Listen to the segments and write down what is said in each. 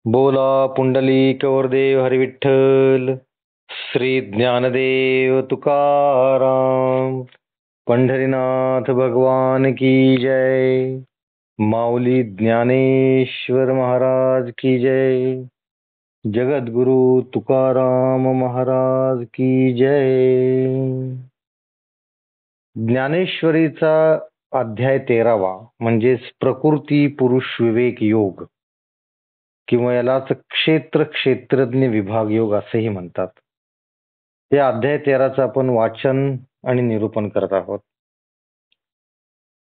बोला पुंडलिक वरदेव हरी विठ्ठल. श्री ज्ञानदेव तुकाराम. पंढरीनाथ भगवान की जय. माऊली ज्ञानेश्वर महाराज की जय. जगद्गुरु तुकाराम महाराज की जय. ज्ञानेश्वरीचा अध्याय 13वा म्हणजेच प्रकृती पुरुष विवेक योग किंवा यालाच क्षेत्र क्षेत्रज्ञ विभाग योग असेही म्हणतात. या अध्याय 13चं आपण वाचन आणि निरूपण करत आहोत.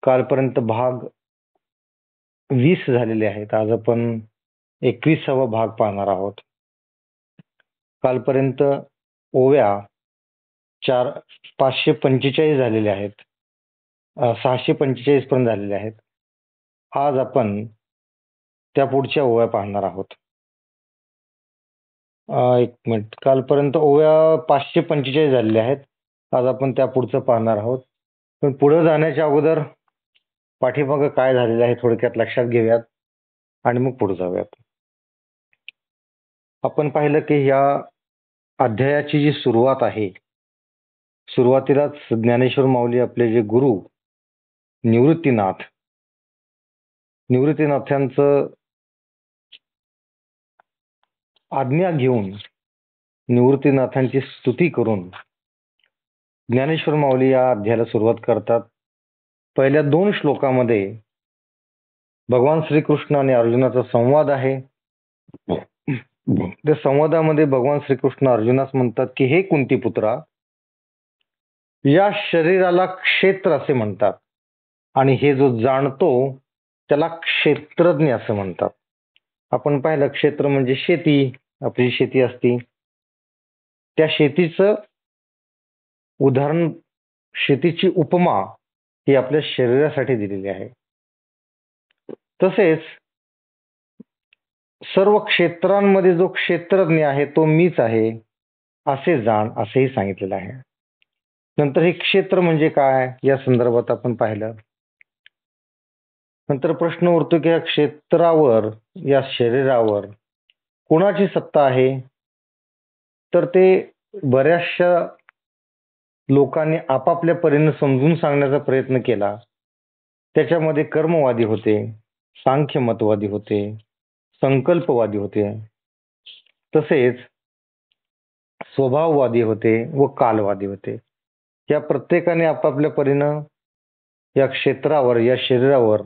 कालपर्यंत भाग 20 झालेले आहेत. आज आपण 21वा भाग पाहणार आहोत. कालपर्यंत ओव्या 545 झालेल्या आहेत. 645 पर्यंत झालेल्या आहेत. आज आपण त्या पुढच्या ओव्या पाहणार आहोत. एक मिनिट. कालपर्यंत ओव्या 545 झालेल्या आहेत. आज आपण त्या पुढचं पाहणार आहोत. पण पुढे जाण्याच्या अगोदर पाठीमागं काय झालेलं आहे थोडक्यात लक्षात घेऊयात आणि मग पुढे जाऊयात. आपण पाहिलं की ह्या अध्यायाची जी सुरुवात आहे, सुरुवातीलाच ज्ञानेश्वर माऊली आपले जे गुरु निवृत्तीनाथांचं आज्ञा घेऊन निवृत्तीनाथांची स्तुती करून ज्ञानेश्वर माऊली या अध्यायाला सुरुवात करतात. पहिल्या 2 श्लोकामध्ये भगवान श्रीकृष्ण आणि अर्जुनाचा संवाद आहे. त्या संवादामध्ये भगवान श्रीकृष्ण अर्जुनास म्हणतात की हे कुंतीपुत्रा, या शरीराला क्षेत्र असे म्हणतात आणि हे जो जाणतो त्याला क्षेत्रज्ञ असं म्हणतात. आपण पाहिलं क्षेत्र म्हणजे शेती, आपली शेती असती, त्या शेतीचं उदाहरण, शेतीची उपमा ही आपल्या शरीरासाठी दिलेली आहे. तसेच सर्व क्षेत्रांमध्ये जो क्षेत्रज्ञ आहे तो मीच आहे असे जाण, असेही सांगितलेलं आहे. नंतर हे क्षेत्र म्हणजे काय या संदर्भात आपण पाहिलं. नंतर प्रश्न उरतो की या क्षेत्रावर, या शरीरावर कोणाची सत्ता आहे, तर ते बऱ्याचशा लोकांनी आपापल्या परीने समजून सांगण्याचा प्रयत्न केला. त्याच्यामध्ये कर्मवादी होते, सांख्यमतवादी होते, संकल्पवादी होते, तसेच स्वभाववादी होते व कालवादी होते. या प्रत्येकाने आपापल्या परीनं या क्षेत्रावर, या शरीरावर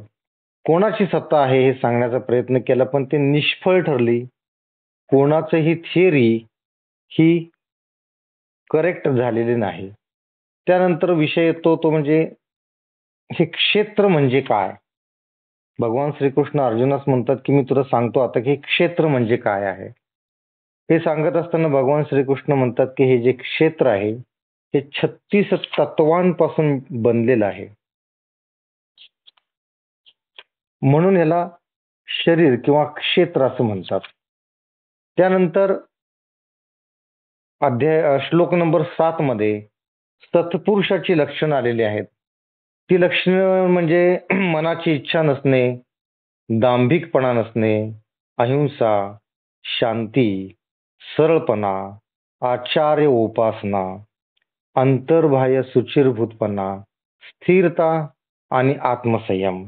कोणाची सत्ता आहे हे सांगण्याचा प्रयत्न केला, पण ते निष्फळ ठरली. कोणाचंही थिअरी ही करेक्ट झालेली नाही. त्यानंतर विषय येतो तो म्हणजे हे क्षेत्र म्हणजे काय. भगवान श्रीकृष्ण अर्जुनास म्हणतात की मी तुला सांगतो आता की क्षेत्र म्हणजे काय आहे. हे सांगत असताना भगवान श्रीकृष्ण म्हणतात की हे जे क्षेत्र आहे हे 36 तत्वांपासून बनलेलं आहे, म्हणून याला शरीर किंवा क्षेत्र असं म्हणतात. त्यानंतर श्लोक नंबर 7 मध्ये सत्पुरुषाची लक्षणं आलेली आहेत. ती लक्षणं म्हणजे मनाची इच्छा नसणे, दांभिकपणा नसणे, अहिंसा, शांती, सरळपणा, आचार्य उपासना, अंतर्बाह्य सुचिरभूतपणा, स्थिरता आणि आत्मसंयम.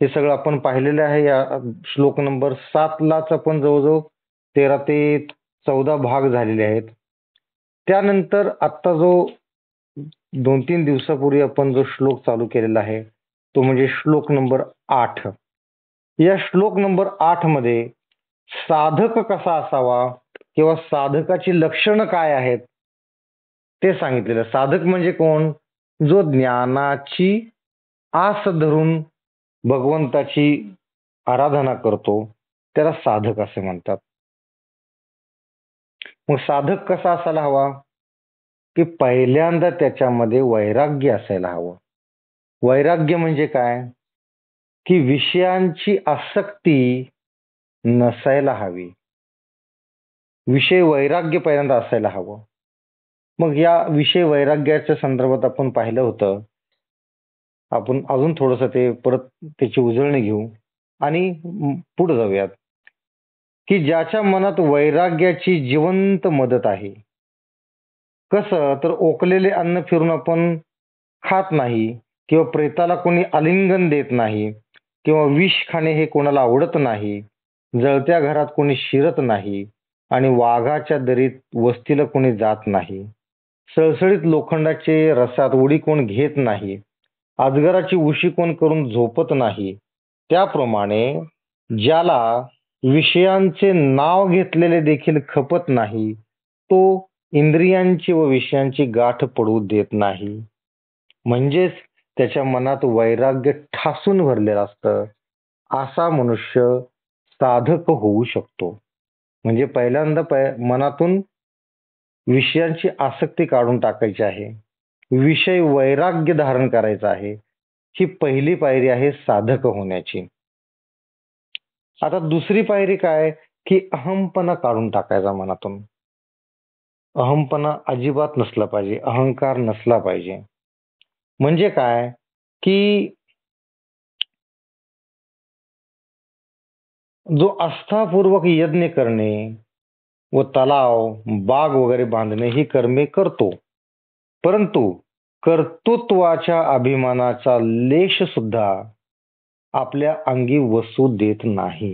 हे सगळं आपण पाहिलेलं आहे. या श्लोक नंबर 7लाच आपण जवळजवळ 13 ते 14 भाग झालेले आहेत. त्यानंतर आत्ता जो 2-3 दिवसापूर्वी आपण जो श्लोक चालू केलेला आहे तो म्हणजे श्लोक नंबर 8. या श्लोक नंबर 8 मध्ये साधक कसा असावा किंवा साधकाची लक्षणं काय आहेत ते सांगितलेलं. साधक म्हणजे कोण? जो ज्ञानाची आस धरून भगवंताची आराधना करतो त्याला साधक असे म्हणतात. मग साधक कसा असायला हवा की पहिल्यांदा त्याच्यामध्ये वैराग्य असायला हवं. वैराग्य म्हणजे काय की विषयांची आसक्ती नसायला हवी. विषय वैराग्य पहिल्यांदा असायला हवं. मग या विषय वैराग्याच्या संदर्भात आपण पाहिलं होतं. आपण अजून थोडंसं ते परत त्याची उजळणी घेऊ आणि पुढे जाऊयात. की ज्याच्या मनात वैराग्याची जिवंत मदत आहे. कसं तर ओकलेले अन्न फिरून आपण खात नाही किंवा प्रेताला कोणी आलिंगन देत नाही किंवा विष खाणे हे कोणाला आवडत नाही. जळत्या घरात कोणी शिरत नाही आणि वाघाच्या दरीत वस्तीला कोणी जात नाही. सळसळीत लोखंडाचे रसात उडी कोण घेत नाही. अजगराची उशी कोण करून झोपत नाही. त्याप्रमाणे ज्याला विषयांचे नाव घेतलेले देखील खपत नाही, तो इंद्रियांची व विषयांची गाठ पडू देत नाही. म्हणजेच त्याच्या मनात वैराग्य ठासून भरलेलं असतं. असा मनुष्य साधक होऊ शकतो. म्हणजे पहिल्यांदा मनातून विषयांची आसक्ती काढून टाकायची आहे. विषय वैराग्य धारण करायचा आहे. ही पहिली पायरी आहे साधक होण्याची. आता दुसरी पायरी काय, की अहमपणा काढून टाकायचा मनातून. अहमपणा अजिबात नसला पाहिजे, अहंकार नसला पाहिजे. म्हणजे काय, की जो आस्थापूर्वक यज्ञ करणे व तलाव, बाग वगैरे बांधणे ही कर्मे करतो, परंतु कर्तृत्वाच्या अभिमानाचा लेश सुद्धा आपल्या अंगी वसू देत नाही.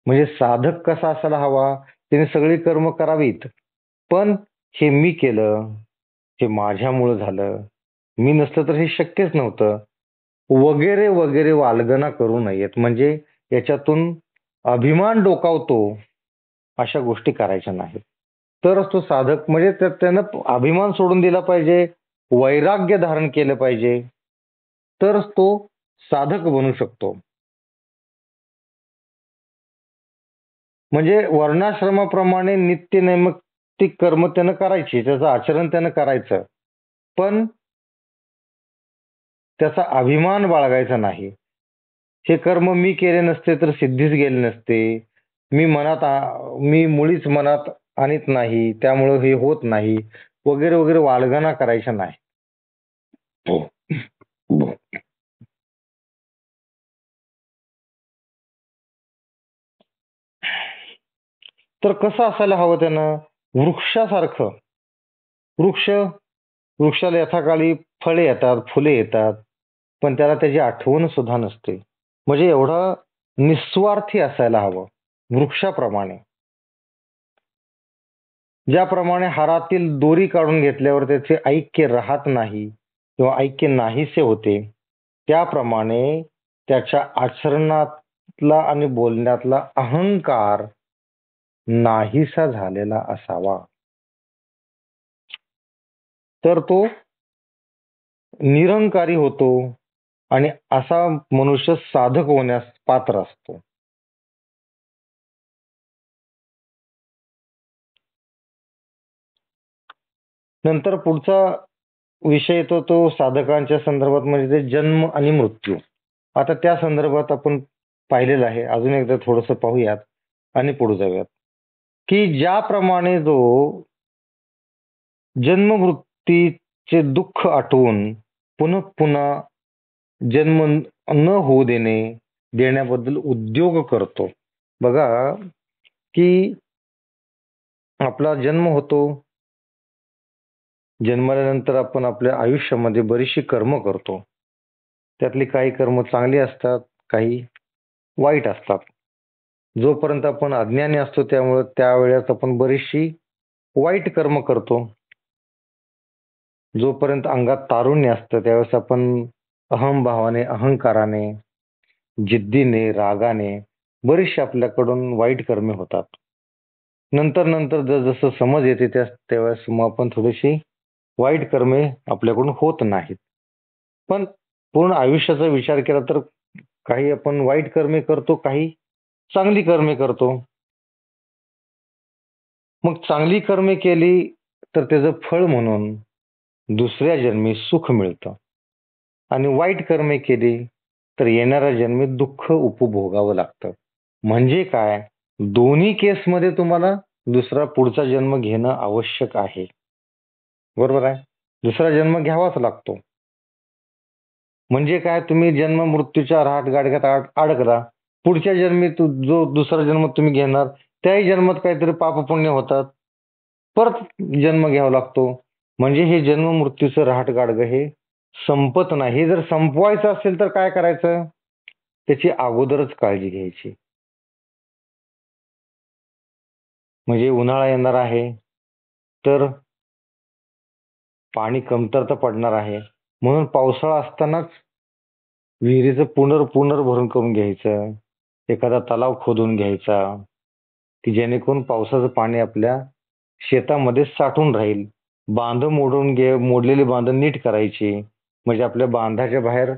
म्हणजे साधक कसा असायला हवा, त्याने सगळी कर्म करावीत, पण हे मी केलं, हे माझ्यामुळं झालं, मी नसलं तर हे शक्यच नव्हतं, वगैरे वगैरे वालगना करू नयेत. म्हणजे याच्यातून अभिमान डोकावतो अशा गोष्टी करायच्या नाहीत. तरच तो साधक, म्हणजे त्यानं अभिमान सोडून दिला पाहिजे, वैराग्य धारण केलं पाहिजे, तरच तो साधक बनू शकतो. म्हणजे वर्णाश्रमाप्रमाणे नित्य नैमित्तिक कर्म त्यानं करायची, त्याचं आचरण त्यानं करायचं, पण त्याचा अभिमान बाळगायचा नाही. हे कर्म मी केले नसते तर सिद्धीच गेले नसते, मी मुळीच मनात आणत नाही त्यामुळं हे होत नाही, वगैरे वगैरे वालगना करायच्या नाही. तर कसं असायला हवं त्यानं, वृक्षासारखं. वृक्ष वृक्षाला यथाकाळी फळे येतात, फुले येतात, पण त्याला त्याची आठवण सुद्धा नसते. म्हणजे एवढा निस्वार्थी असायला हवं वृक्षाप्रमाणे. ज्याप्रमाणे हारातील दोरी काढून घेतल्यावर त्याचे ऐक्य राहत नाही किंवा ऐक्य नाहीसे होते, त्याप्रमाणे त्याच्या आचरणातला आणि बोलण्यातला अहंकार नाहीसा झालेला असावा, तर तो निरंकारी होतो आणि असा मनुष्य साधक होण्यास पात्र असतो. नंतर पुढचा विषय येतो तो साधकांच्या संदर्भात, म्हणजे ते जन्म आणि मृत्यू. आता त्या संदर्भात आपण पाहिलेलं आहे, अजून एकदा थोडंसं पाहूयात आणि पुढे जाऊयात. की ज्याप्रमाणे जो जन्ममृत्यूचे दुःख आठवून पुन्हा पुन्हा जन्म न होऊ देण्याबद्दल उद्योग करतो. बघा की आपला जन्म होतो, जन्मल्यानंतर आपण आपल्या आयुष्यामध्ये बरीचशी कर्म करतो. त्यातली काही कर्म चांगली असतात, काही वाईट असतात. जोपर्यंत आपण अज्ञानी असतो त्यामुळे त्यावेळेस आपण बरीचशी वाईट कर्म करतो. जोपर्यंत अंगात तारुण्य असतं त्यावेळेस आपण अहंभावाने, अहंकाराने, जिद्दीने, रागाने बरीचशी आपल्याकडून वाईट कर्मे होतात. नंतर नंतर जसं समज येते त्यावेळेस मग आपण थोडीशी वाईट कर्मे आपल्याकडून होत नाहीत. पण पूर्ण आयुष्याचा विचार केला तर काही आपण वाईट कर्मे करतो, काही चांगली कर्मे करतो. मग चांगली कर्मे केली तर त्याचं फळ म्हणून दुसऱ्या जन्मी सुख मिळतं आणि वाईट कर्मे केली तर येणाऱ्या जन्मी दुःख उपभोगावं लागतं. म्हणजे काय, दोन्ही केसमध्ये तुम्हाला दुसरा पुढचा जन्म घेणं आवश्यक आहे. बरोबर आहे, दुसरा जन्म घ्यावाच लागतो. म्हणजे काय, तुम्ही जन्म मृत्यूच्या राहत गाडग्यात अडकला पुढच्या जन्मी जो दुसरा जन्म तुम्ही घेणार त्याही जन्मात काहीतरी पाप पुण्य होतात, परत जन्म घ्यावा लागतो. म्हणजे हे जन्म मृत्यूचं रहाटगाडगं हे संपत नाही. हे जर संपवायचं असेल तर काय करायचं? त्याची अगोदरच काळजी घ्यायची. म्हणजे उन्हाळा येणार आहे तर पाणी कमतरता पडणार आहे, म्हणून पावसाळा असतानाच विहिरीचं पुनर्भरून करून घ्यायचं. एखादा तलाव खोदून घ्यायचा की जेणेकरून पावसाचं पाणी आपल्या शेतामध्ये साठून राहील. बांध मोडलेली बांध नीट करायची, म्हणजे आपल्या बांधाच्या बाहेर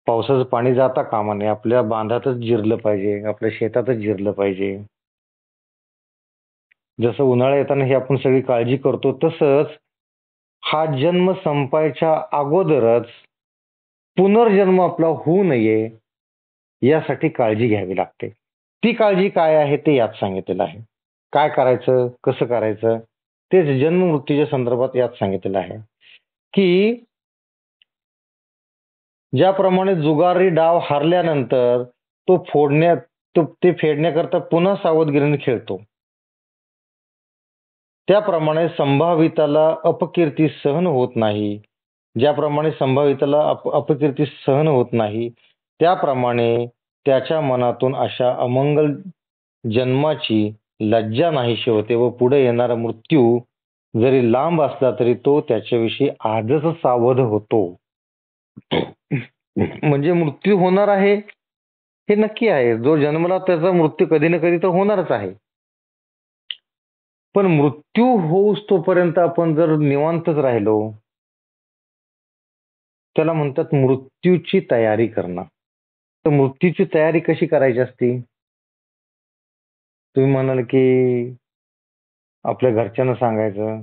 पावसाचं पाणी जाता कामा नये. आपल्या बांधातच जिरलं पाहिजे, आपल्या शेतातच जिरलं पाहिजे. जसं उन्हाळा येताना ही आपण सगळी काळजी करतो, तसंच हा जन्म संपायच्या अगोदरच पुनर्जन्म आपला होऊ नये यासाठी काळजी घ्यावी लागते. ती काळजी काय आहे ते यात सांगितलेलं आहे. काय करायचं, कसं करायचं, तेच जन्म मृत्यूच्या संदर्भात यात सांगितलेलं आहे. की ज्याप्रमाणे जुगारी डाव हारल्यानंतर ते फेडण्याकरता पुन्हा सावधगिरीने खेळतो, त्याप्रमाणे संभाविताला अपकीर्ती सहन होत नाही. ज्याप्रमाणे संभाविताला अपकीर्ती सहन होत नाही, त्याप्रमाणे त्याच्या मनातून अशा अमंगल जन्माची लज्जा नाहीशी होते व पुढे येणारा मृत्यू जरी लांब असला तरी तो त्याच्याविषयी आजच सावध होतो. म्हणजे मृत्यू होणार आहे हे नक्की आहे. जो जन्मला त्याचा मृत्यू कधी ना कधी तर होणारच आहे. पण मृत्यू होऊस तोपर्यंत आपण जर निवांतच राहिलो, त्याला म्हणतात मृत्यूची तयारी करणं. तर मृत्यूची तयारी कशी करायची असती? तुम्ही म्हणाल की आपल्या घरच्यांना सांगायचं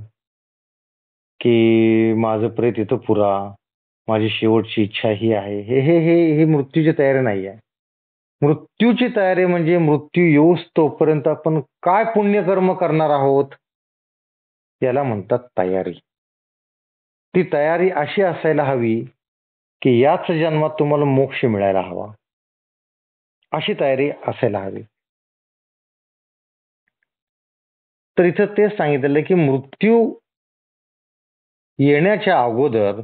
की माझं प्रेत इथं पुरा, माझी शेवटची इच्छा ही आहे. हे हे हे ही मृत्यूची तयारी नाही आहे. मृत्यूची तयारी म्हणजे मृत्यू येऊस तोपर्यंत आपण काय पुण्यकर्म करणार आहोत याला म्हणतात तयारी. ती तयारी अशी असायला हवी की याच जन्मात तुम्हाला मोक्ष मिळायला हवा, अशी तयारी असायला हवी. तर इथं तेच सांगितलेलं की मृत्यू येण्याच्या अगोदर,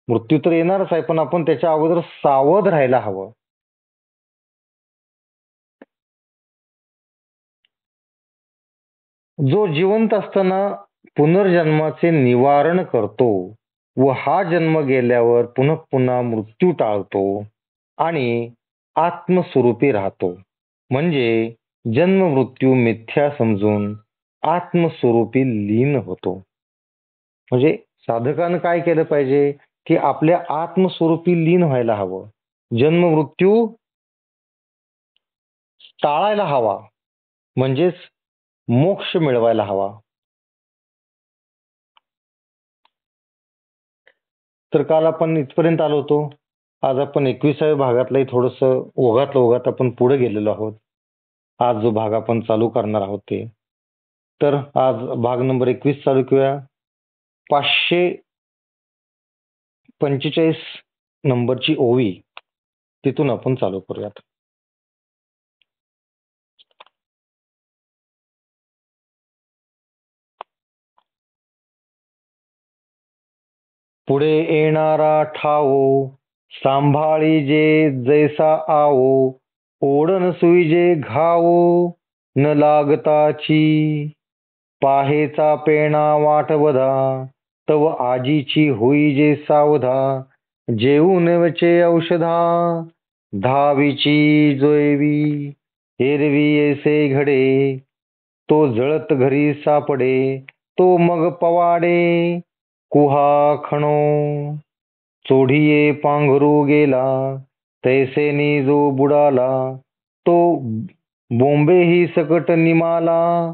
मृत्यू तर येणारच आहे पण आपण त्याच्या अगोदर सावध राहायला हवं. जो जिवंत असताना पुनर्जन्माचे निवारण करतो व हा जन्म गेल्यावर पुन्हा पुन्हा मृत्यू टाळतो आणि आत्मस्वरूपी राहतो, म्हणजे जन्म मृत्यू मिथ्या समजून आत्मस्वरूपी लीन होतो. म्हणजे साधकानं काय केलं पाहिजे की आपल्या आत्मस्वरूपी लीन व्हायला हवं. जन्म मृत्यू टाळायला हवा, म्हणजेच मोक्ष मिळवायला हवा. तर काल आपण इथपर्यंत आलो होतो. आज आपण 21व्या भागातलाही थोडस ओघात आपण पुढे गेलेलो आहोत. आज जो भाग आपण चालू करणार आहोत ते, तर आज भाग नंबर 21 चालू करूया. 545 नंबरची ओवी तिथून आपण चालू करूयात. पुढे येणारा ठावो, सांभाळी जे जैसा आवो, ओढन सुईजे घावो न लागताची, पाहेचा पेणा वाट बधा, तव आजीची होई जे सावधा, जेऊन वचे औषधा, धावीची जोयवी, एरवी ऐसे घडे, तो जळत घरी सापडे, तो मग पवाडे, कुहा खणो, चोढिये पांघरू गेला, तैसेनी जो बुडाला, तो बोंबेही सकट निमाला,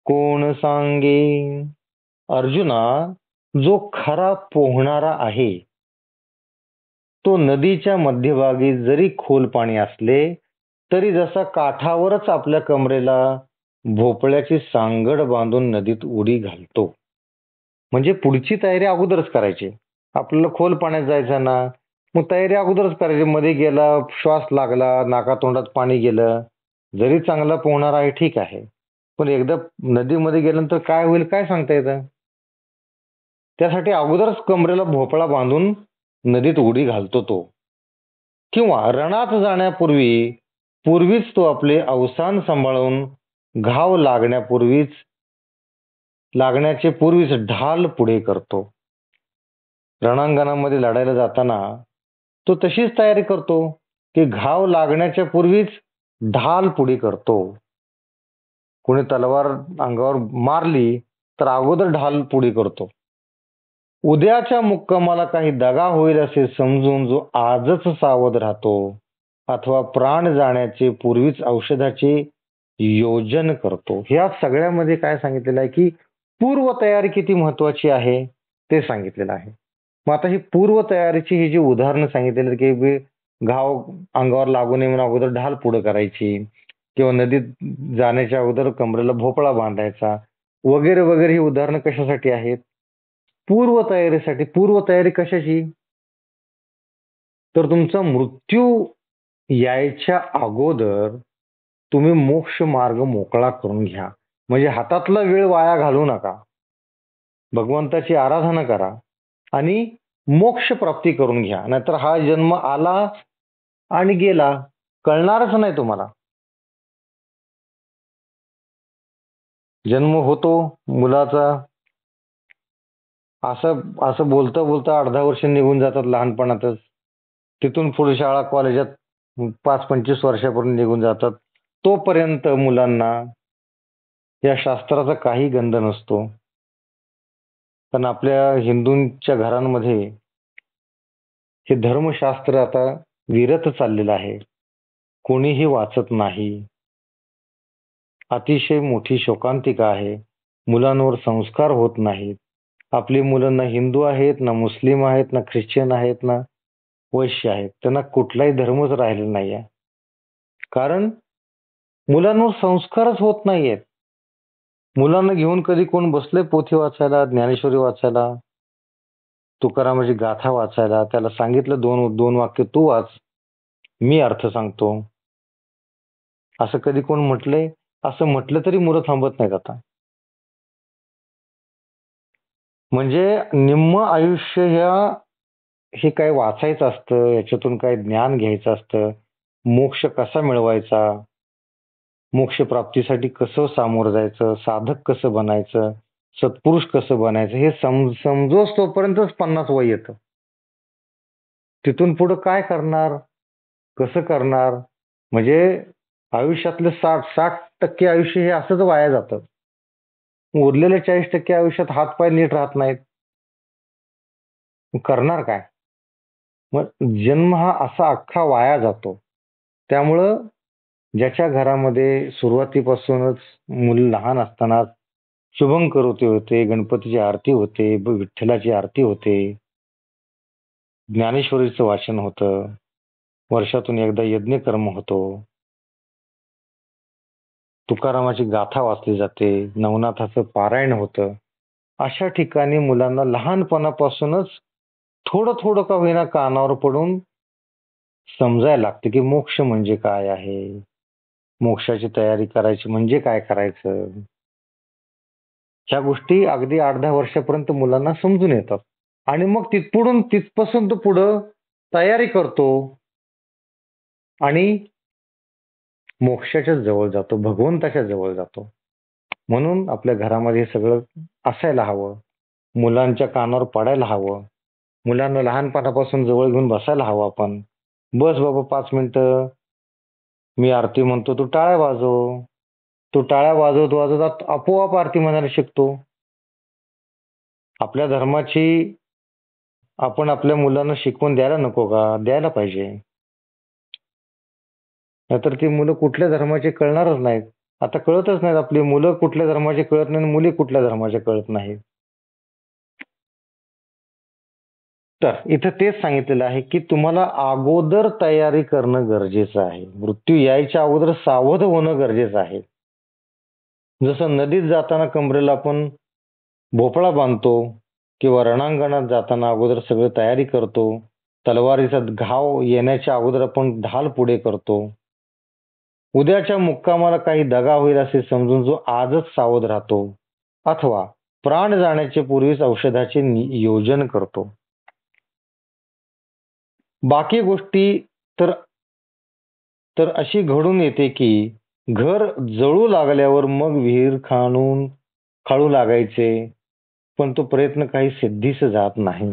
कोण सांगे. अर्जुना, जो खरा पोहणारा आहे तो नदीच्या मध्यभागी जरी खोल पाणी असले तरी जसा काठावरच आपल्या कमरेला भोपळ्याची सांगड बांधून नदीत उडी घालतो. म्हणजे पुढची तयारी अगोदरच करायची. आपल्याला खोल पाण्यात जायचं ना, मग तयारी अगोदरच करायची. मध्ये गेला, श्वास लागला, नाकातोंडात पाणी गेलं, जरी चांगला पोहणार आहे ठीक आहे, पण एकदा नदीमध्ये गेल्यानंतर काय होईल काय सांगता येतं. त्यासाठी अगोदरच कमरेला भोपळा बांधून नदीत उडी घालतो तो. किंवा रणात पूर्वीच तो आपले अवसान सांभाळून घाव लागण्याचे पूर्वीच ढाल पुढे करतो. रणांगणामध्ये लढायला जाताना तो तशीच तयारी करतो की घाव लागण्याच्या पूर्वीच ढाल पुढे करतो. कोणी तलवार अंगावर मारली तर अगोदर ढाल पुढे करतो. उद्याच्या मुक्कामाला काही दगा होईल असे समजून जो आजच सावध राहतो, अथवा प्राण जाण्याचे पूर्वीच औषधाचे योजन करतो. ह्या सगळ्यामध्ये काय सांगितलेलं आहे की पूर्वतयारी किती महत्वाची आहे ते सांगितलेलं आहे. मग आता ही पूर्वतयारीची ही जी उदाहरणं सांगितलेली आहेत की घाव अंगावर लागू नये म्हणून अगोदर ढाल पुढे करायची, किंवा नदीत जाण्याच्या अगोदर कमरेला भोपळा बांधायचा, वगैरे वगैरे ही उदाहरणं कशासाठी आहेत? पूर्वतयारीसाठी. पूर्वतयारी कशाची? तर तुमचा मृत्यू यायच्या अगोदर तुम्ही मोक्ष मार्ग मोकळा करून घ्या. म्हणजे हातातला वेळ वाया घालवू नका. भगवंताची आराधना करा आणि मोक्ष प्राप्ती करून घ्या. नाहीतर हा जन्म आला आणि गेला, कळणारच नाही तुम्हाला. जन्म होतो मुलाचा, असं असं बोलता बोलता अर्धा वर्ष निघून जातात लहानपणातच. तिथून पुढे शाळा कॉलेजात 5-25 वर्षापर्यंत निघून जातात. तोपर्यंत मुलांना या शास्त्राचा काही गंध नसतो. पण आपल्या हिंदूंच्या घरांमध्ये हे धर्मशास्त्र आता विरत चाललेलं आहे. कोणीही वाचत नाही. अतिशय मोठी शोकांतिका आहे. मुलांवर संस्कार होत नाहीत. आपली मुलं ना हिंदू आहेत, ना मुस्लिम आहेत, ना ख्रिश्चन आहेत, ना वैश्य आहेत. त्यांना कुठलाही धर्मच राहिलेला नाहीये. कारण मुलांवर संस्कारच होत नाहीयेत. मुलांना घेऊन कधी कोण बसले पोथी वाचायला, ज्ञानेश्वरी वाचायला, तुकारामाची गाथा वाचायला, त्याला सांगितलं दोन दोन वाक्य तू वाच, मी अर्थ सांगतो, असं कधी कोण म्हटलंय? असं म्हटलं तरी मुलं थांबत नाहीत आता. म्हणजे निम्म आयुष्य हे काय वाचायचं असतं, याच्यातून काय ज्ञान घ्यायचं असतं, मोक्ष कसा मिळवायचा, मोक्ष प्राप्तीसाठी कसं सामोरं जायचं, साधक कसं बनायचं, सत्पुरुष कसं बनायचं, हे समजोस तोपर्यंतच 50 वय येतं. तिथून पुढे काय करणार, कसं करणार? म्हणजे आयुष्यातलं 60% आयुष्य हे असंच वाया जातं. उरलेल्या 40% आयुष्यात हातपाय नीट राहत नाहीत. करणार काय? मग जन्म हा असा अख्खा वाया जातो. त्यामुळं ज्याच्या घरामध्ये सुरुवातीपासूनच मुलं लहान असताना शुभंकरोती होते, गणपतीची आरती होते, विठ्ठलाची आरती होते, ज्ञानेश्वरीचं वाचन होतं, वर्षातून एकदा यज्ञकर्म होतो, तुकारामाची गाथा वाचली जाते, नवनाथाचं पारायण होतं. अशा ठिकाणी मुलांना लहानपणापासूनच थोडं थोडं का होईना कानावर पडून समजायला लागतं की मोक्ष म्हणजे काय आहे, मोक्षाची तयारी करायची म्हणजे काय करायचं. ह्या गोष्टी अगदी 8-10 वर्षापर्यंत मुलांना समजून येतात. आणि मग तिथपासून तो पुढं तयारी करतो आणि मोक्षाच्या जवळ जातो, भगवंताच्या जवळ जातो. म्हणून आपल्या घरामध्ये सगळं असायला हवं, मुलांच्या कानावर पडायला हवं, मुलांना लहानपणापासून जवळ घेऊन बसायला हवं. आपण बस बाबा 5 मिनिटं, मी आरती म्हणतो तू टाळ्या वाजव. तो टाळ्या वाजवत वाजवत आपोआप आरती म्हणायला शिकतो. आपल्या धर्माची आपण आपल्या मुलांना शिकवून द्यायला नको का? द्यायला पाहिजे. नाहीतर ती मुलं कुठल्या धर्माचे कळणारच नाहीत. आता कळतच नाहीत. आपली मुलं कुठल्या धर्माचे कळत नाही, मुली कुठल्या धर्माचे कळत नाही. तर इथं तेच सांगितलेलं आहे की तुम्हाला अगोदर तयारी करणं गरजेचं आहे. मृत्यू यायच्या अगोदर सावध होणं गरजेचं आहे. जसं नदीत जाताना कमरेला आपण भोपळा बांधतो किंवा रणांगणात जाताना अगोदर सगळं तयारी करतो, तलवारीचा घाव येण्याच्या अगोदर आपण ढाल पुढे करतो. उद्याच्या मुक्कामाला काही दगा होईल असे समजून जो आजच सावध राहतो, अथवा प्राण जाण्याच्या पूर्वीच औषधाचे योजन करतो. बाकी गोष्टी तर तर अशी घडून येते की घर जळू लागल्यावर मग विहीर खाळू लागायचे, पण तो प्रयत्न काही सिद्धीस जात नाही.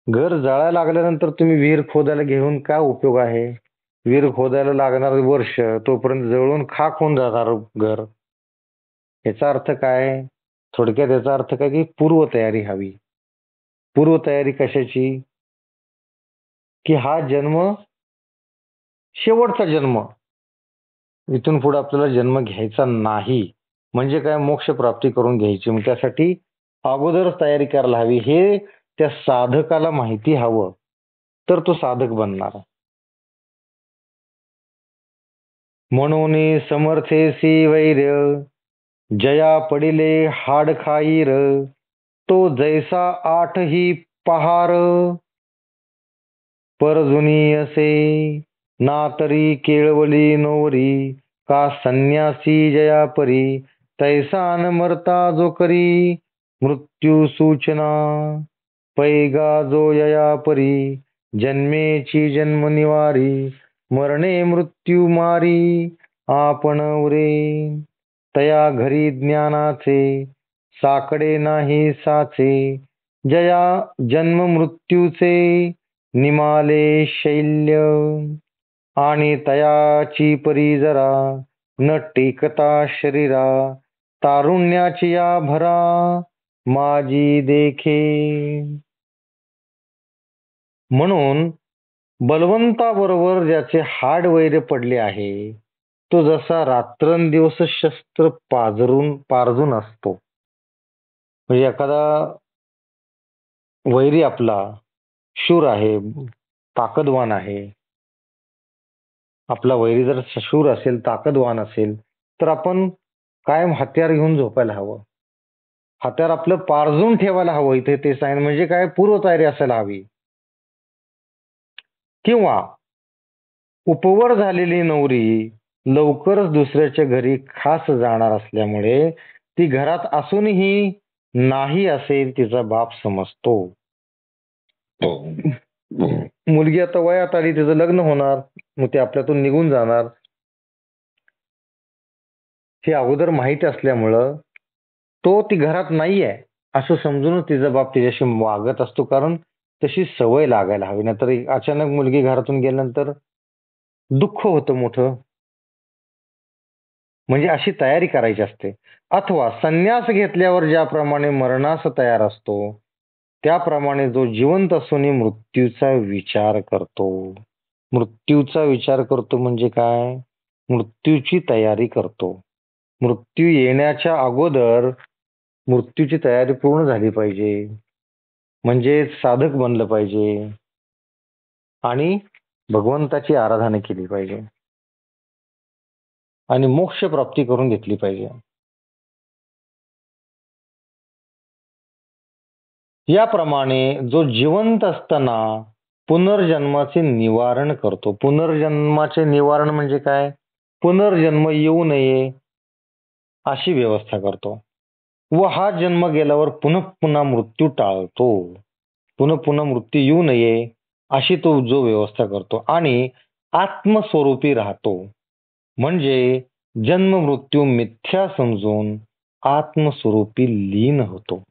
घर जळायला लागल्यानंतर तुम्ही विहीर खोदायला घेऊन काय उपयोग आहे? विहीर खोदायला लागणार वर्ष, तोपर्यंत जळून खाक होऊन जाणार घर. याचा अर्थ काय? थोडक्यात याचा अर्थ काय की पूर्वतयारी हवी. पूर्वतयारी कशाची? की हा जन्म शेवटचा जन्म, इथून पुढे आपल्याला जन्म घ्यायचा नाही. म्हणजे काय? मोक्ष प्राप्ती करून घ्यायची. मग त्यासाठी अगोदरच तयारी करायला हवी. हे त्या साधकाला माहिती हवं, तर तो साधक बनणार. म्हणून समर्थेसी वैर्य, जया पडिले हाड खाईर, तो जैसा आठही पहार, परजुनी असे ना तरी केळवली नोवरी, का संन्यासी जया परी, तैसा न मरता जो करी मृत्यू सूचना, पैगा जो यया परी, जन्मेची जन्म निवारी, मरणे मृत्यू मारी आपण उरे, तया घरी ज्ञानाचे साकडे नाही साचे, जया जन्म मृत्यूचे निमाले शैल्य, आणि तयाची परी जरा न टेकता शरीरा, तारुण्याची या भरा माझी देखे. म्हणून बलवंताबरोबर ज्याचे हाड वैर पडले आहे, तो जसा रात्रंदिवस शस्त्र पारजून असतो. म्हणजे एखादा वैरी आपला शूर आहे, ताकदवान आहे, आपला वैरी जर शूर असेल, ताकदवान असेल, तर आपण कायम हत्यार घेऊन झोपायला हवं. हत्यार आपलं पारजून ठेवायला हवं. इथे ते सांगितलं. म्हणजे काय? पूर्वतयारी असायला हवी. किंवा उपवर झालेली नवरी लवकरच दुसऱ्याच्या घरी खास जाणार असल्यामुळे ती घरात असूनही नाही असे तिचा बाप समजतो. मुलगी आता वयात आली, तिचं लग्न होणार, मग ती आपल्यातून निघून जाणार, हे अगोदर माहिती असल्यामुळं तो ती घरात नाहीये असं समजूनच तिचा बाप तिच्याशी वागत असतो. कारण तशी सवय लागायला हवी. नाहीतर अचानक मुलगी घरातून गेल्यानंतर दुःख होतं मोठं. म्हणजे अशी तयारी करायची असते. अथवा संन्यास घेतल्यावर ज्याप्रमाणे मरणास तयार असतो, त्याप्रमाणे जो जिवंत असूनही मृत्यूचा विचार करतो. मृत्यूचा विचार करतो म्हणजे काय? मृत्यूची तयारी करतो. मृत्यू येण्याच्या अगोदर मृत्यूची तयारी पूर्ण झाली पाहिजे. म्हणजे साधक बनलं पाहिजे आणि भगवंताची आराधना केली पाहिजे आणि मोक्ष प्राप्ती करून घेतली पाहिजे. याप्रमाणे जो जिवंत असताना पुनर्जन्माचे निवारण करतो. पुनर्जन्माचे निवारण म्हणजे काय? पुनर्जन्म येऊ नये अशी व्यवस्था करतो. व हा जन्म गेल्यावर पुन्हा पुन्हा मृत्यू टाळतो. पुन्हा पुन्हा मृत्यू येऊ नये अशी तो जो व्यवस्था करतो आणि आत्मस्वरूपी राहतो. म्हणजे जन्म मृत्यू मिथ्या समजून आत्मस्वरूपी लीन होतो.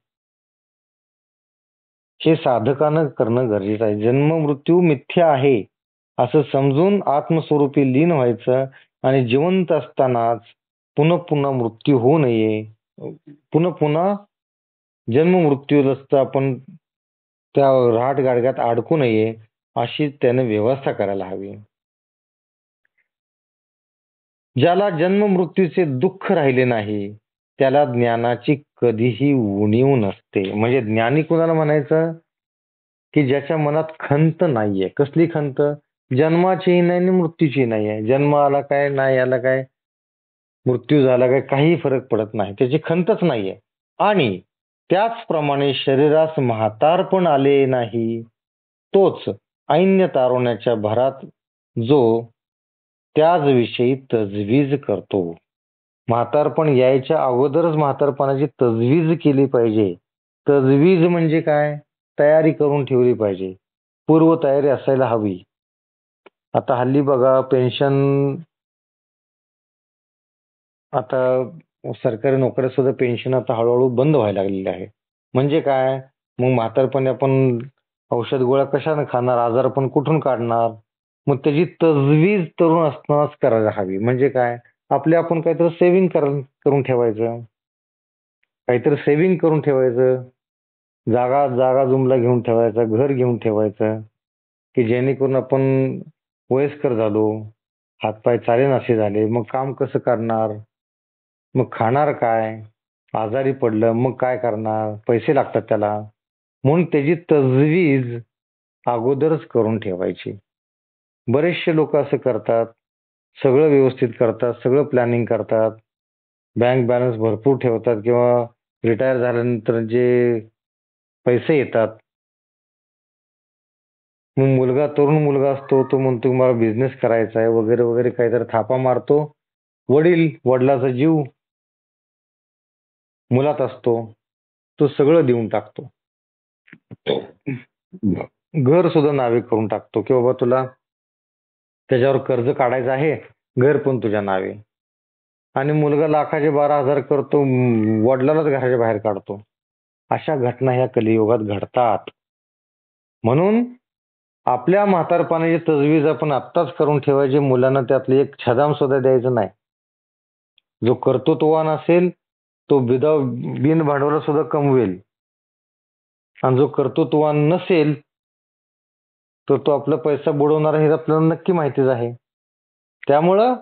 हे साधकानं करणं गरजेचं आहे. जन्म मृत्यू मिथ्या आहे असं समजून आत्मस्वरूपी लीन व्हायचं आणि जिवंत असतानाच पुन्हा पुन्हा मृत्यू होऊ नये, पुन्हा पुन्हा जन्म मृत्यूग्रस्त आपण त्या राहट गाडग्यात अडकू नये अशी त्याने व्यवस्था करायला हवी. ज्याला जन्म मृत्यूचे दुःख राहिले नाही, त्याला ज्ञानाची कधीही उणीव नसते. म्हणजे ज्ञानी कुणाला म्हणायचं? की ज्याच्या मनात खंत नाहीये. कसली खंत? जन्माची नाही आणि मृत्यूची नाहीये. जन्म आला काय, नाही आला काय, मृत्यू झाला काय, काही फरक पडत नाही. त्याची खंतच नाहीये. आणि त्याचप्रमाणे शरीरास म्हातारपण आले नाही, तोच ऐन्य तारुण्याच्या भरात जो त्याच विषयी तजवीज करतो. म्हातारपण यायच्या अगोदरच म्हातारपणाची तजवीज केली पाहिजे. तजवीज म्हणजे काय? तयारी करून ठेवली पाहिजे. पूर्व तयारी असायला हवी. आता हल्ली बघा पेन्शन, आता सरकारी नोकऱ्या सुद्धा पेन्शन आता हळूहळू बंद व्हायला लागलेली आहे. म्हणजे काय? मग म्हातारपणी आपण औषध गोळ्या कशाने खाणार? आजारपण कुठून काढणार? मग त्याची तजवीज तरुण असतानाच करायला हवी. म्हणजे काय? आपले आपण काहीतरी सेव्हिंग करून ठेवायचं. काहीतरी सेव्हिंग करून ठेवायचं. जागा जागा जुमला घेऊन ठेवायचा, घर घेऊन ठेवायचं, की जेणेकरून आपण वयस्कर झालो, हातपाय चालेनासे झाले, मग काम कसं करणार? मग खाणार काय? आजारी पडलं मग काय करणार? पैसे लागतात त्याला. म्हणून त्याची तजवीज अगोदरच करून ठेवायची. बरेचसे लोक असं करतात, सगळं व्यवस्थित करतात, सगळं प्लॅनिंग करतात, बँक बॅलन्स भरपूर ठेवतात किंवा रिटायर झाल्यानंतर जे पैसे येतात, मग तरुण मुलगा असतो, तो म्हणतो मला बिझनेस करायचा आहे वगैरे वगैरे काहीतरी थापा मारतो. वडिलाचा जीव मुलात असतो, तो सगळं देऊन टाकतो. घर सुद्धा नावे करून टाकतो की बाबा तुला त्याच्यावर कर्ज काढायचं आहे, घर पण तुझ्या नावे. आणि मुलगा लाखाचे 12,000 करतो, वडिलालाच घराच्या बाहेर काढतो. अशा घटना ह्या कलियुगात घडतात. म्हणून आपल्या म्हातारपणाची तजवीज आपण आत्ताच करून ठेवायची. मुलांना त्यातले एक छदाम सुद्धा द्यायचं नाही. जो कर्तृत्ववान असेल तो बिन भांडवला सुद्धा कमवेल, आणि जो कर्तृत्ववान नसेल तर तो आपला पैसा बुडवणार हे आपल्याला नक्की माहितीच आहे. त्यामुळं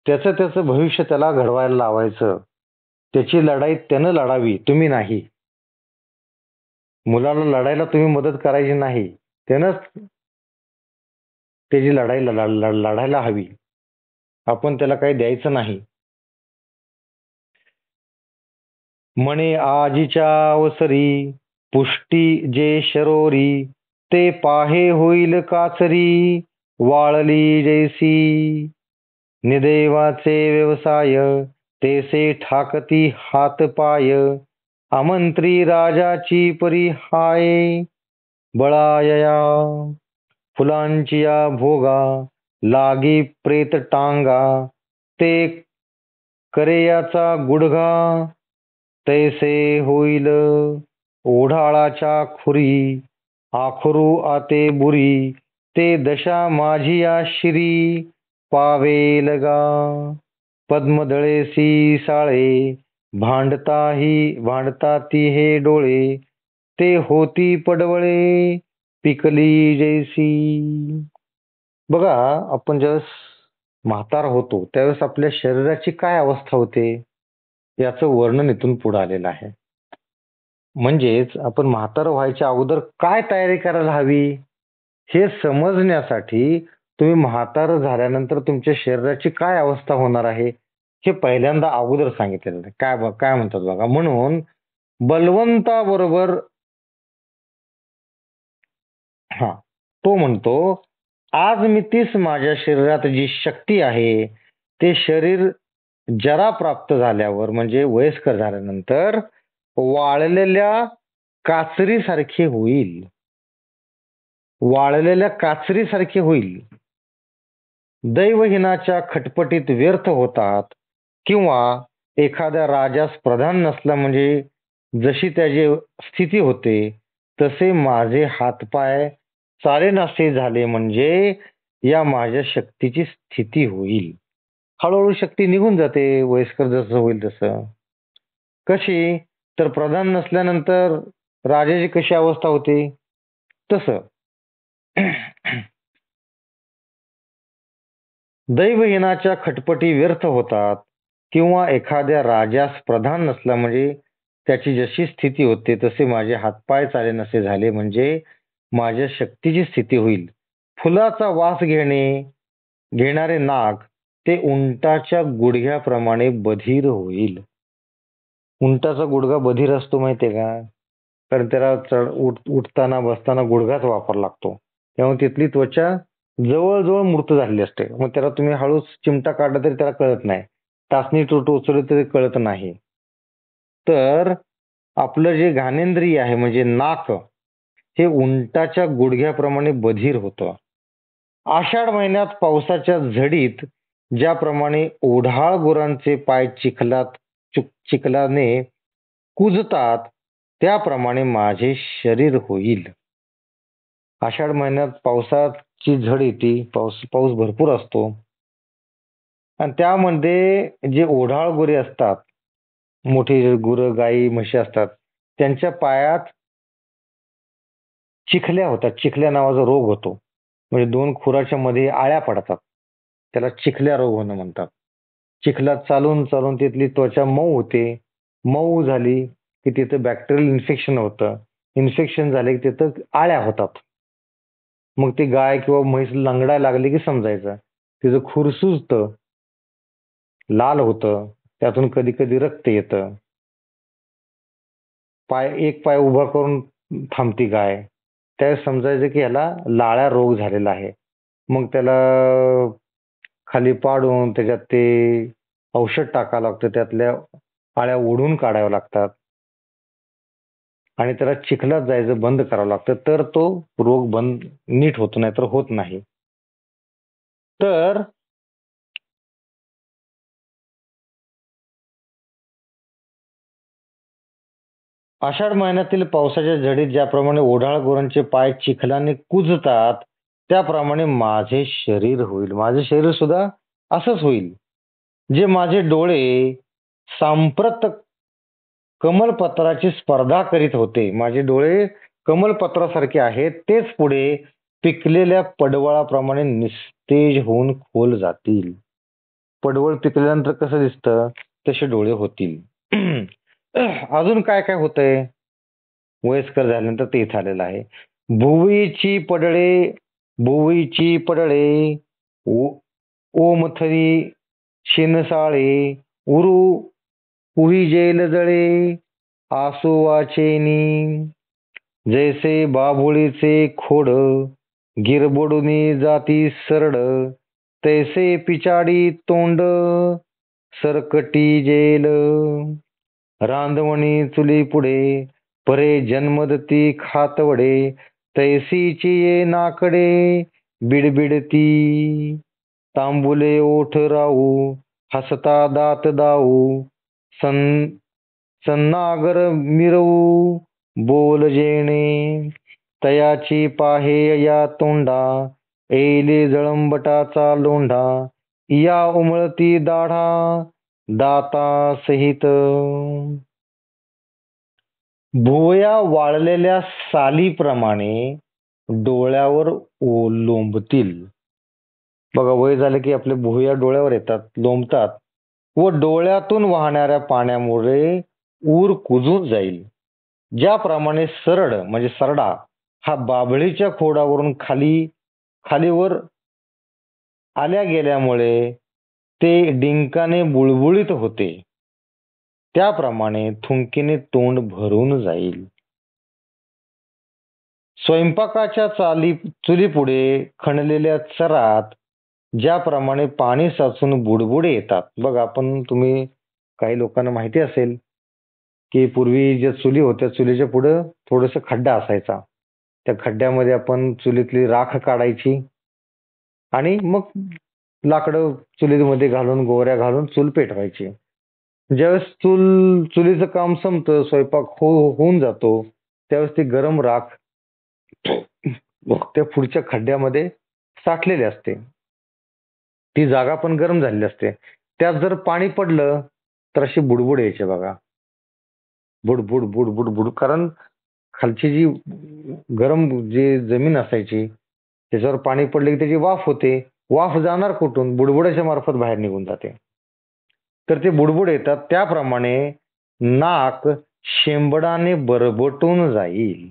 त्याचं भविष्य त्याला घडवायला लावायचं. त्याची लढाई त्यानं लढावी, तुम्ही नाही. मुलाला लढायला तुम्ही मदत करायची नाही, त्यानंच त्याची लढाई लढायला हवी. आपण त्याला काही द्यायचं नाही. म्हणे आजीच्या अवसरी पुष्टी जे शरोरी, ते पाहे होईल काचरी वाळली जैसी. निदेवाचे व्यवसाय तेसे ठाकती हात पाय, आमंत्री राजाची परी हाय बळायया. फुलांची या भोगा लागी प्रेत टांगा, ते करेयाचा गुडघा तैसे होईल ओढाळाच्या खुरी. आखरू आते बुरी, ते दशा माझी या शिरी पावेल गा. पद्मदळेसी साळे भांडताती हे डोळे, ते होती पडवळे पिकली जैसी. बघा, आपण ज्यावेळेस म्हातार होतो त्यावेळेस आपल्या शरीराची काय अवस्था होते याचं वर्णन इथून पुढे आलेलं आहे. म्हणजेच आपण म्हातार व्हायच्या अगोदर काय तयारी करायला हवी हे समजण्यासाठी तुम्ही म्हातार झाल्यानंतर तुमच्या शरीराची काय अवस्था होणार आहे हे पहिल्यांदा अगोदर सांगितलेलं आहे. काय म्हणतात बघा, म्हणून बलवंताबरोबर तो म्हणतो, आज मी तीच माझ्या शरीरात जी शक्ती आहे ते शरीर जरा प्राप्त झाल्यावर म्हणजे वयस्कर झाल्यानंतर वाळलेल्या काचरीसारखे होईल. वाळलेल्या काचरीसारखे होईल. दैवहीनाच्या खटपटीत व्यर्थ होतात, किंवा एखाद्या राजास प्रधान नसला म्हणजे जशी त्याची स्थिती होते तसे माझे हातपाय चालेनासे झाले म्हणजे या माझ्या शक्तीची स्थिती होईल. हळूहळू शक्ती निघून जाते वयस्कर जसं होईल तसं. कशी? तर प्रधान नसल्यानंतर राजाची कशी अवस्था होते तसं. दैवहीनाच्या खटपटी व्यर्थ होतात, किंवा एखाद्या राजास प्रधान नसला म्हणजे त्याची जशी स्थिती होते तसे माझे हातपाय चालेनासे झाले म्हणजे माझ्या शक्तीची स्थिती होईल. फुलाचा वास घेणारे नाक ते उंटाच्या गुडघ्याप्रमाणे बधीर होईल. उंटाचा गुडघा बधीर असतो माहितीये का? कारण त्याला उठताना बसताना गुडघाच वापरावा लागतो. त्यामुळे तिथली त्वचा जवळजवळ मृत झालेली असते. मग त्याला तुम्ही हळूच चिमटा काढला तरी त्याला कळत नाही. टाचणी टोचवली तरी कळत नाही. तर आपलं जे घाणेंद्रिय आहे म्हणजे नाक हे उंटाच्या गुडघ्याप्रमाणे बधीर होतं. आषाढ महिन्यात पावसाच्या झडीत ज्याप्रमाणे ओढाळ गुरांचे पाय चिखलाने कुजतात त्याप्रमाणे माझे शरीर होईल. आषाढ महिन्यात पावसाची झड येते, पाऊस भरपूर असतो आणि त्यामध्ये जे ओढाळ गुरे असतात, मोठी गुरं गाई म्हशी असतात, त्यांच्या पायात चिखल्या होतात. चिखल्या नावाचा रोग होतो. म्हणजे दोन खुराच्या मध्ये आळ्या पडतात. त्याला चिखल्या रोग होणं म्हणतात. चिखलात चालून चालून तिथली त्वचा मऊ होते. मऊ झाली की तिथं बॅक्टेरियल इन्फेक्शन होतं. इन्फेक्शन झाले की तिथं आळ्या होतात. मग ती गाय किंवा म्हैस लंगडायला लागली की समजायचं. तिचं खूर सुजतं, लाल होतं, त्यातून कधी कधी रक्त येतं. एक पाय उभा करून थांबती गाय, त्यावेळेस समजायचं की ह्याला लाळा रोग झालेला आहे. मग त्याला खाली पाडून त्याच्यात ते औषध टाकावं लागतं, त्यातल्या आळ्या ओढून काढाव्या लागतात आणि त्याला चिखलात जायचं बंद करावं लागतं, तर तो रोग बंद नीट होतो, नाही तर होत नाही. तर आषाढ महिन्यातील पावसाच्या झडीत ज्याप्रमाणे ओढाळ गुरांचे पाय चिखलाने कुजतात त्याप्रमाणे माझे शरीर होईल. माझे शरीर सुद्धा असंच होईल. जे माझे डोळे सांप्रत कमलपत्राची स्पर्धा करीत होते, माझे डोळे कमलपत्रासारखे आहेत, तेच पुढे पिकलेल्या पडवळाप्रमाणे निस्तेज होऊन खोल जातील. पडवळ पिकल्यानंतर कसं दिसतं तसे डोळे होतील. अजून काय काय होतंय वयस्कर झाल्यानंतर ते इथं आलेलं आहे. भुवईची पडळे, भुवईची पडळे, ओमथरी शिनसाळे, उरू उहिजेल जळे, आसू वाचेनी, जैसे बाभुळीचे खोड, गिरबडुनी जाती सरड, तैसे पिचाडी तोंड, सरकटी जेल, रांधवणी चुली पुढे, परे जन्मदती खातवडे, तैसीची ये नाकडे, बिडबिडती, तांबुले ओठ राहू, हसता दात दाऊ, सन्नागर मिरवू, बोल जेणे, तयाची पाहे या तोंडा, एले जळंबटाचा लोंढा, या उमळती दाढा, दाता सहित. भुवया वाळलेल्या सालीप्रमाणे डोळ्यावर लोंबतील. बघा, वय झालं की आपले भुवया डोळ्यावर येतात, लोंबतात व डोळ्यातून वाहणाऱ्या पाण्यामुळे ऊर कुजून जाईल. ज्याप्रमाणे सरड म्हणजे सरडा हा बाभळीच्या खोडावरून खालीवर आल्या गेल्यामुळे ते डिंकाने बुळबुळीत होते, त्याप्रमाणे थुंकीने तोंड भरून जाईल. स्वयंपाकाच्या चुलीपुढे खणलेल्या चरात ज्याप्रमाणे पाणी साचून बुडबुडे येतात. बघा, तुम्ही काही लोकांना माहिती असेल की पूर्वी ज्या चुली होत्या, चुलीच्या पुढे थोडस खड्डा असायचा. त्या खड्ड्यामध्ये आपण चुलीतली राख काढायची आणि मग लाकडं चुलीमध्ये घालून, गोवऱ्या घालून चूल पेटवायची. ज्यावेळेस चुलीचं काम संपतं, स्वयंपाक होऊन जातो, त्यावेळेस ती गरम राख त्या पुढच्या खड्ड्यामध्ये साठलेली असते. ती जागा पण गरम झालेली असते. त्यात जर पाणी पडलं तर अशी बुडबुड यायची बघा, बुडबुड बुडबुड बुड. कारण खालची जी गरम जी जमीन असायची त्याच्यावर पाणी पडले की त्याची वाफ होते. वाफ जाणार कुठून? बुडबुडाच्या मार्फत बाहेर निघून जाते. तर ते बुडबुड येतात. त्याप्रमाणे नाक शेंबडाने बरबटून जाईल.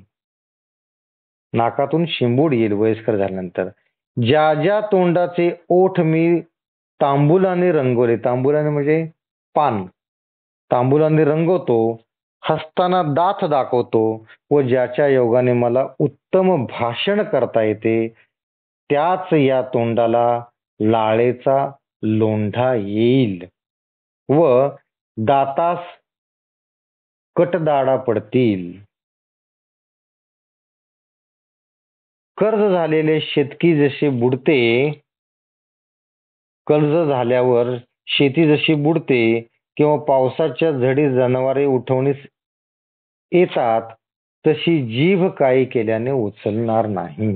नाकातून शिंबूड येईल वयस्कर झाल्यानंतर. ज्या ज्या तोंडाचे ओठ मी तांबुलाने रंगवले, तांबुलाने म्हणजे पान, तांबुलाने रंगवतो हसताना दात दाखवतो व ज्याच्या योगाने मला उत्तम भाषण करता येते त्याच या तोंडाला लाळेचा लोंढा येईल व दातास कटदाडा पडतील. कर्ज झालेले शेतकी जसे बुडते, कर्ज झाल्यावर शेती जशी बुडते किंवा पावसाच्या झडी जनावरे उठवणीस येतात तशी जीभ काही केल्याने उचलणार नाही.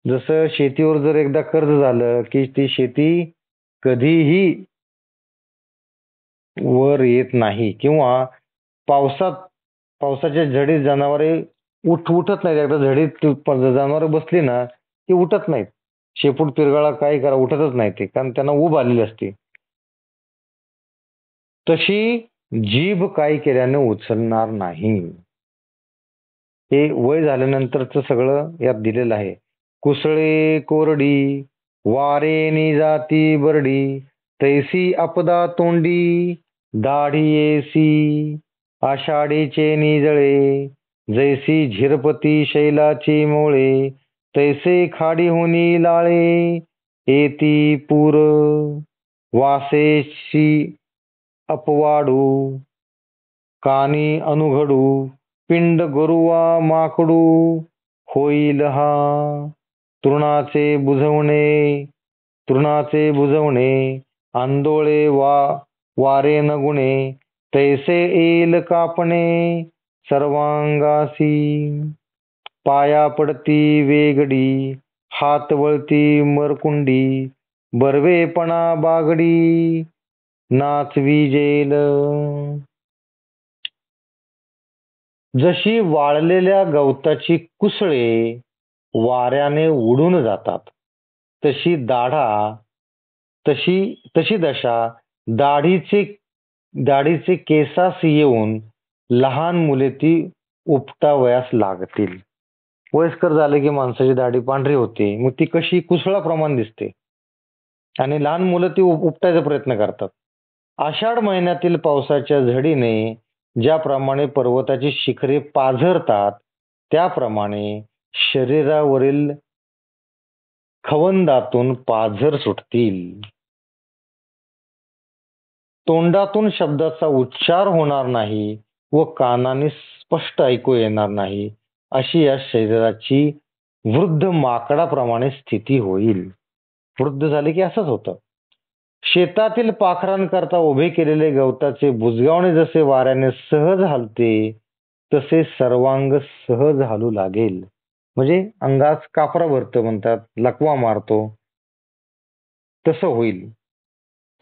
जसं शेतीवर जर एकदा कर्ज झालं की ती शेती कधीही वर येत नाही किंवा पावसाच्या झडीत जनावरे उठत नाहीत. एकदा झडीत जनावरे बसली ना ती उठत नाहीत. शेपूट पिरगाळा काय करा उठतच नाही ते, कारण त्यांना ऊब आलेली असते. तशी जीभ काय केल्याने उचलणार नाही. हे वय झाल्यानंतरच सगळं यात दिलेलं आहे. कुसळे कोरडी वारेनी जाती बरडी तैसी आपदा तोंडी दाढी येसी आषाढीचे निजळे जैसी झिरपती शैलाची मोळे तैसे खाडी होनी लाळे येती पूर वासेशी अपवाडू कानी अनुघडू पिंड गरुवा माकडू होईल हा तृणाचे बुजवणे आंदोळे वारे न गुणे तैसे येईल कापणे सर्वांगासी पाया पडती वेगडी हात वळती मरकुंडी बरवेपणा बागडी नाचविजेल. जशी वाळलेल्या गवताची कुसळे वाऱ्याने उडून जातात तशी दशा दाढीचे केसास येऊन लहान मुले ती उपटावयास लागतील. वयस्कर झाले की माणसाची दाढी पांढरी होते, मग ती कशी कुसळाप्रमाणे दिसते आणि लहान मुलं ती उपटायचा प्रयत्न करतात. आषाढ महिन्यातील पावसाच्या झडीने ज्याप्रमाणे पर्वताची शिखरे पाझरतात त्याप्रमाणे शरीरावरील खवंदातून पाझर सुटतील. तोंडातून शब्दाचा उच्चार होणार नाही व कानाने स्पष्ट ऐकू येणार नाही अशी या शरीराची वृद्ध माकडाप्रमाणे स्थिती होईल. वृद्ध झाले की असंच होतं. शेतातील पाखरांकरता उभे केलेले गवताचे बुजगावणे जसे वाऱ्याने सहज हलते तसे सर्वांग सहज हलू लागेल. म्हणजे अंगास कापरा भरतं म्हणतात, लकवा मारतो, तसं होईल.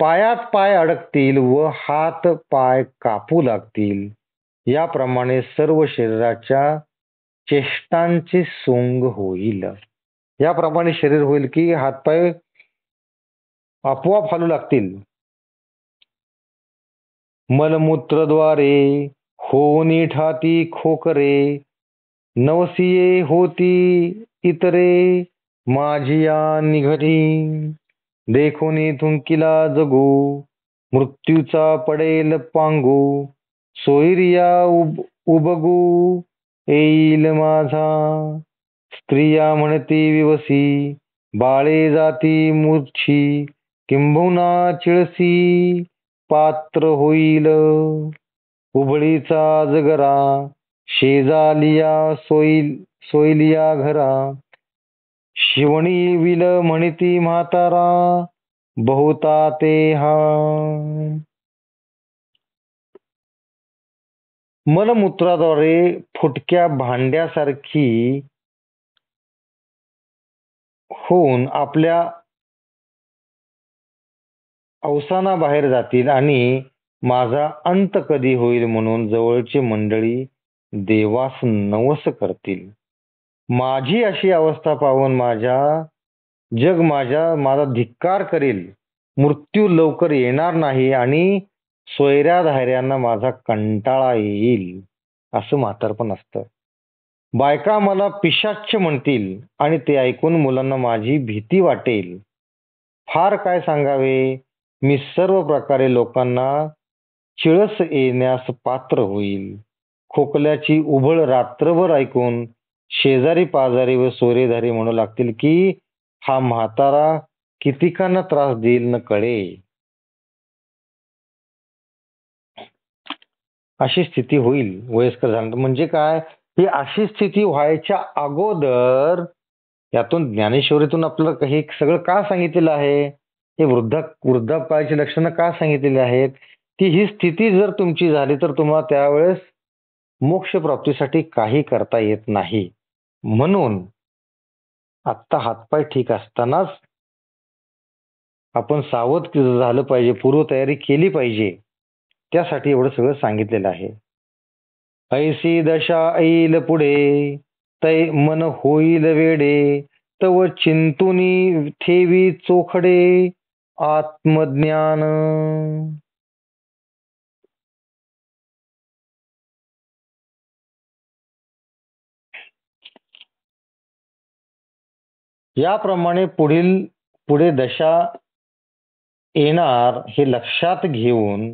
पायात पाय अडकतील व हात पाय कापू लागतील. याप्रमाणे सर्व शरीराच्या चेष्टांचे सोंग होईल. याप्रमाणे शरीर होईल की हातपाय आपोआप हालू लागतील. मलमूत्रद्वारे होनी ठाती खोकरे नवसिये होती इतरे माझिया निघरी देखोनी थुंकिला जगू मृत्यूचा पडेल पांगू सोयरिया उबगू येईल माझा स्त्रिया म्हणती विवसी बाळे जाती मूर्छी किंबहुना चिळसी पात्र होईल उबळीचा जगरा शेजालिया सोयलिया घरा शिवणी विल म्हणती म्हातारा बहुता ते हा. मलमूत्राद्वारे फुटक्या भांड्यासारखी होऊन आपल्या अवसाना बाहेर जातील आणि माझा अंत कधी होईल म्हणून जवळची मंडळी देवास नवस करतील. माझी अशी अवस्था पाहून माझा धिक्कार करील. मृत्यू लवकर येणार नाही आणि सोयऱ्या धायऱ्यांना माझा कंटाळा येईल असं म्हातारपण असतं. बायका मला पिशाच्च म्हणतील आणि ते ऐकून मुलांना माझी भीती वाटेल. फार काय सांगावे मी सर्व प्रकारे लोकांना चिळस येण्यास पात्र होईल. खोकल्याची उबळ रात्रभर ऐकून शेजारी पाजारी व सोरेधारी म्हणू लागतील की हा म्हातारा कितीकांना त्रास देईल न कळे. अशी स्थिती होईल वयस्कर झाल्यानंतर. म्हणजे काय, ही अशी स्थिती व्हायच्या अगोदर यातून ज्ञानेश्वरीतून आपल्याला हे सगळं का सांगितलेलं आहे, हे वृद्धापकाळची लक्षणं का सांगितलेली आहेत, की ही स्थिती जर तुमची झाली तर तुम्हाला त्यावेळेस मोक्ष प्राप्तीसाठी काही करता येत नाही. म्हणून आत्ता हातपाय ठीक असतानाच आपण सावध झालं पाहिजे, पूर्वतयारी केली पाहिजे. त्यासाठी एवढं सगळं सांगितलेलं आहे. ऐसी दशा येईल पुढे, तै मन होईल वेडे, तव चिंतुनी ठेवी चोखडे आत्मज्ञान. याप्रमाणे पुढे दशा येणार हे लक्षात घेऊन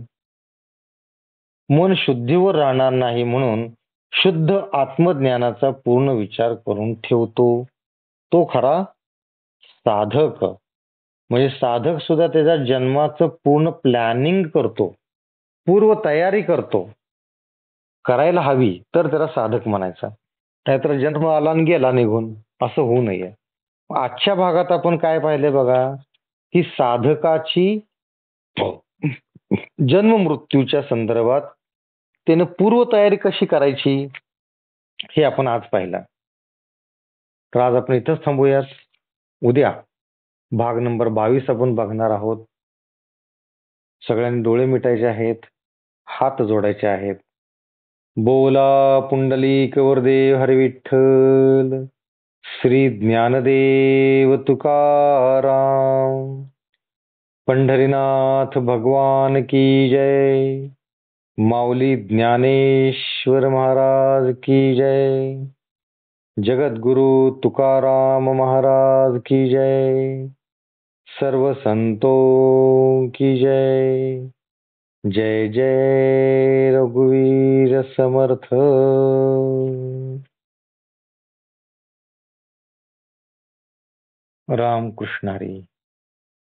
मन शुद्धीवर राहणार नाही म्हणून शुद्ध आत्मज्ञानाचा पूर्ण विचार करून ठेवतो तो खरा साधक. म्हणजे साधक सुद्धा त्याच्या जन्माचं पूर्ण प्लॅनिंग करतो, पूर्व तयारी करतो. करायला हवी तर त्याला साधक म्हणायचा. नाहीतर जन्म आला आणि गेला निघून, असं होऊ नये. आजच्या भागात आपण काय पाहिले बघा, की साधकाची जन्म मृत्यूच्या संदर्भात त्यानं पूर्वतयारी कशी करायची हे आपण आज पाहिलं. तर आज आपण इथंच थांबूयात. उद्या भाग नंबर 22 आपण बघणार आहोत. सगळ्यांनी डोळे मिटायचे आहेत, हात जोडायचे आहेत. बोला पुंडलिक वरदेव हरी विठ्ठल, श्री ज्ञानदेव तुकाराम, पंढरीनाथ भगवान की जय, माऊली ज्ञानेश्वर महाराज की जय, जगद्गुरु तुकाराम महाराज की जय, सर्व संतों की जय. जय जय रघुवीर समर्थ. रामकृष्ण हरी.